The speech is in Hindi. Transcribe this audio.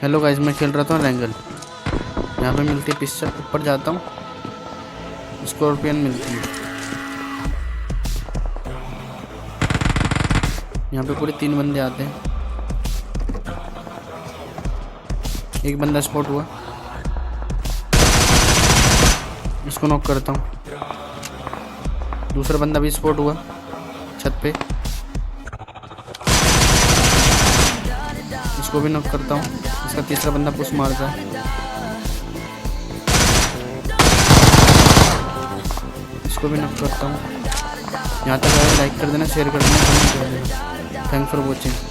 हेलो गाइस, मैं खेल रहा था रैंगल। यहाँ पे मिलती है पिस्टल, ऊपर जाता हूँ, स्कॉर्पियन मिलती है। यहाँ पे पूरे 3 बंदे आते हैं। एक बंदा स्पॉट हुआ, इसको नॉक करता हूँ। दूसरा बंदा भी स्पॉट हुआ छत पे, इसको भी नॉक करता हूँ। इसका तीसरा बंदा पुश मारता है, इसको भी नॉक करता हूँ। यहाँ तक आए लाइक कर देना, शेयर कर देना, कमेंट कर देना। Thanks for watching.